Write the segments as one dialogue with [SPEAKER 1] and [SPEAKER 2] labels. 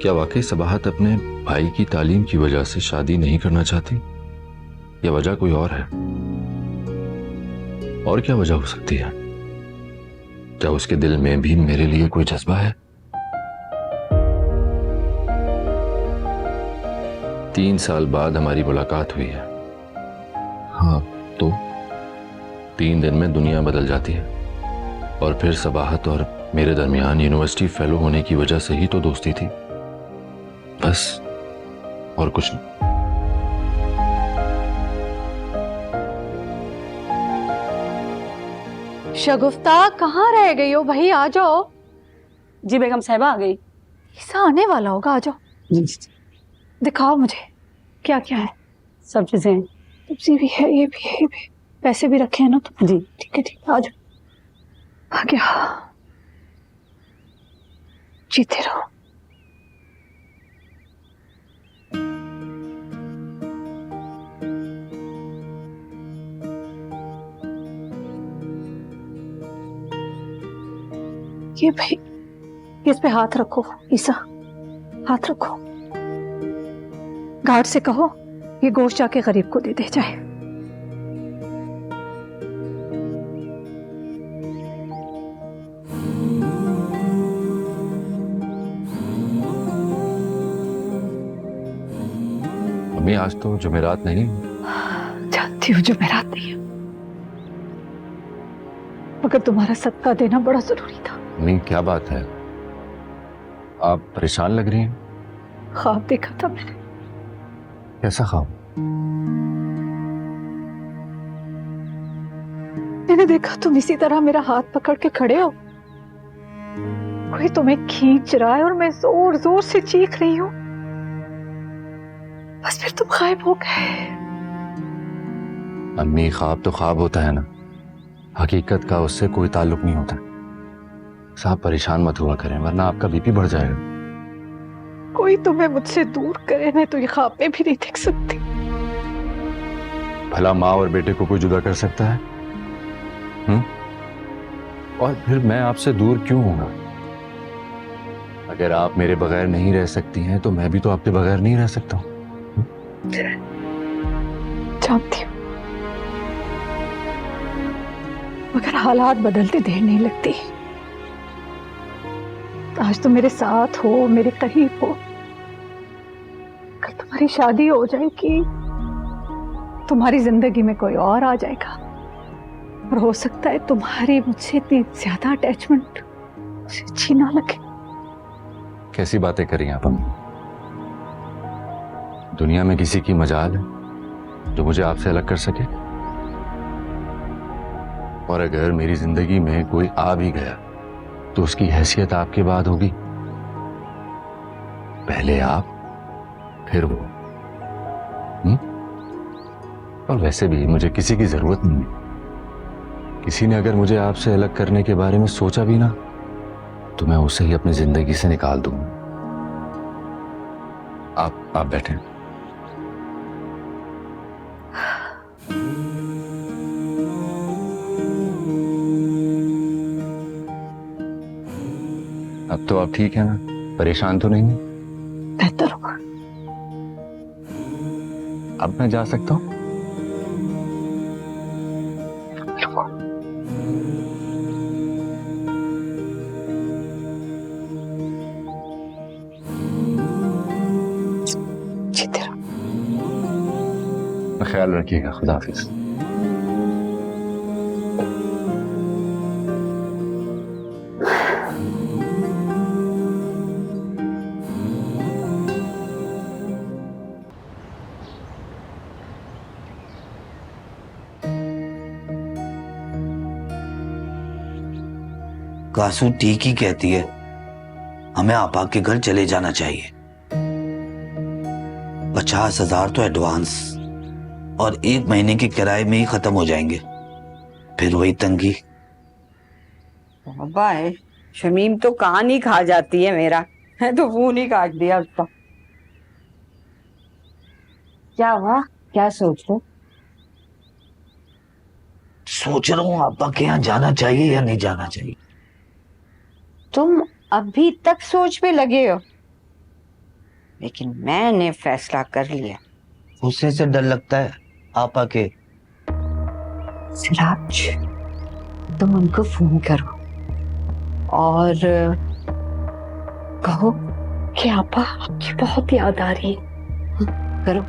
[SPEAKER 1] क्या वाकई सबाहत अपने भाई की तालीम की वजह से शादी नहीं करना चाहती, या वजह कोई और है? और क्या वजह हो सकती है? क्या उसके दिल में भी मेरे लिए कोई जज्बा है? 3 साल बाद हमारी मुलाकात हुई है। हाँ, तो 3 दिन में दुनिया बदल जाती है। और फिर सबाहत और मेरे दरमियान यूनिवर्सिटी फेलो होने की वजह से ही तो दोस्ती थी, बस, और कुछ नहीं।
[SPEAKER 2] शगुफ्ता, कहाँ रह गई हो भाई? आ जाओ।
[SPEAKER 3] जी बेगम साहिबा आ गई।
[SPEAKER 2] ईसा आने वाला होगा, आ जाओ।
[SPEAKER 3] जी
[SPEAKER 2] दिखाओ मुझे क्या क्या है।
[SPEAKER 3] सब चीजें।
[SPEAKER 2] सब्जी भी है, ये भी है, ये भी। पैसे भी रखे हैं ना तुम?
[SPEAKER 3] जी
[SPEAKER 2] ठीक है, आ जाओ। आ गया। जीते रहो। ये भाई, इस पे हाथ रखो ईसा, हाथ रखो। गार्ड से कहो ये गोश्त जाके गरीब को दे दे जाए।
[SPEAKER 1] अम्मी, आज तो जुमेरात नहीं।
[SPEAKER 2] जानती हूँ जुमेरात नहीं है, मगर तुम्हारा सदका देना बड़ा जरूरी था।
[SPEAKER 1] अम्मी, क्या बात है? आप परेशान लग रही हैं।
[SPEAKER 2] ख्वाब देखा था मैंने।
[SPEAKER 1] कैसा ख्वाब?
[SPEAKER 2] मैंने देखा तुम इसी तरह मेरा हाथ पकड़ के खड़े हो, कोई तुम्हें खींच रहा है और मैं जोर जोर से चीख रही हूँ, बस फिर तुम गायब हो गए।
[SPEAKER 1] अम्मी, ख्वाब तो ख्वाब होता है ना, हकीकत का उससे कोई ताल्लुक नहीं होता। साहब, परेशान मत हुआ करें वरना आपका बीपी बढ़ जाएगा।
[SPEAKER 2] कोई तुम्हें मुझसे दूर करे, मैं तो ये ख्वाब में भी नहीं देख सकती।
[SPEAKER 1] भला माँ और बेटे को कोई जुदा कर सकता है? और फिर मैं आपसे दूर क्यों होऊंगा? अगर आप मेरे बगैर नहीं रह सकती हैं तो मैं भी तो आपके बगैर नहीं रह सकता हूँ।
[SPEAKER 2] जानती हूँ, मगर हालात बदलते देर नहीं लगती। आज तो मेरे साथ हो, मेरे करीब हो, कल तुम्हारी शादी हो जाएगी, तुम्हारी जिंदगी में कोई और आ जाएगा, और हो सकता है तुम्हारी मुझसे इतनी ज्यादा अटैचमेंट उसे अच्छी ना लगे।
[SPEAKER 1] कैसी बातें करी आप अम्मी? दुनिया में किसी की मजाल है जो मुझे आपसे अलग कर सके? और अगर मेरी जिंदगी में कोई आ भी गया तो उसकी हैसियत आपके बाद होगी। पहले आप, फिर वो। और वैसे भी मुझे किसी की जरूरत नहीं है। किसी ने अगर मुझे आपसे अलग करने के बारे में सोचा भी ना तो मैं उसे ही अपनी जिंदगी से निकाल दूंगा। आप बैठें। अब तो आप ठीक है ना? परेशान तो नहीं है?
[SPEAKER 2] बेहतर होगा।
[SPEAKER 1] अब मैं जा सकता हूँ?
[SPEAKER 2] जीते रहो।
[SPEAKER 1] ख्याल रखिएगा। खुदा हाफिज।
[SPEAKER 4] कासू ठीक ही कहती है, हमें आपा के घर चले जाना चाहिए। 50,000 तो एडवांस और 1 महीने के किराए में ही खत्म हो जाएंगे, फिर वही तंगी।
[SPEAKER 3] बाबा है, शमीम तो कान ही खा जाती है मेरा, है तो फोन ही काट दिया उसका। क्या हुआ? क्या सोच रहे?
[SPEAKER 4] सोच रहा हूँ आपा के यहाँ जाना चाहिए या नहीं जाना चाहिए।
[SPEAKER 3] तुम अभी तक सोच पे लगे हो? लेकिन मैंने फैसला कर लिया।
[SPEAKER 4] गुस्से से डर लगता है आपा के।
[SPEAKER 3] सिराज, तुम उनको फोन करो और कहो कि आपा आपकी बहुत याद आ रही है। करो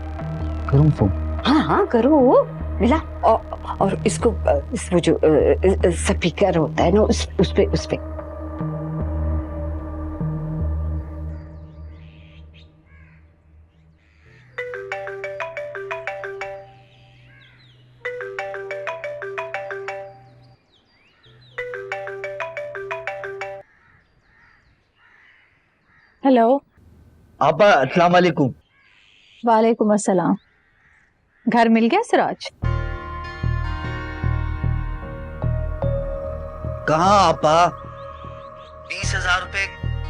[SPEAKER 4] करूं फोन?
[SPEAKER 3] हाँ हाँ करो मिला। और इसको वो जो स्पीकर होता है ना उस पे
[SPEAKER 2] हेलो।
[SPEAKER 4] आपा अस्सलाम वालेकुम।
[SPEAKER 2] वालेकुम अस्सलाम। घर मिल गया सिराज?
[SPEAKER 4] कहाँ आपा, 20,000 रुपए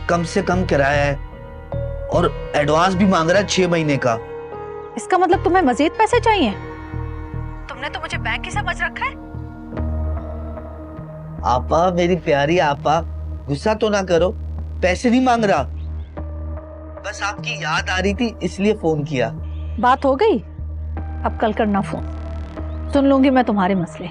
[SPEAKER 4] कम से कम किराया है और एडवांस भी मांग रहा है 6 महीने का।
[SPEAKER 2] इसका मतलब तुम्हें मजीद पैसे चाहिए? तुमने तो मुझे बैंक ही समझ रखा है।
[SPEAKER 4] आपा मेरी प्यारी आपा, गुस्सा तो ना करो, पैसे नहीं मांग रहा, बस आपकी याद आ रही थी इसलिए फोन किया।
[SPEAKER 2] बात हो गई, अब कल करना फोन, सुन लूंगी मैं तुम्हारे मसले।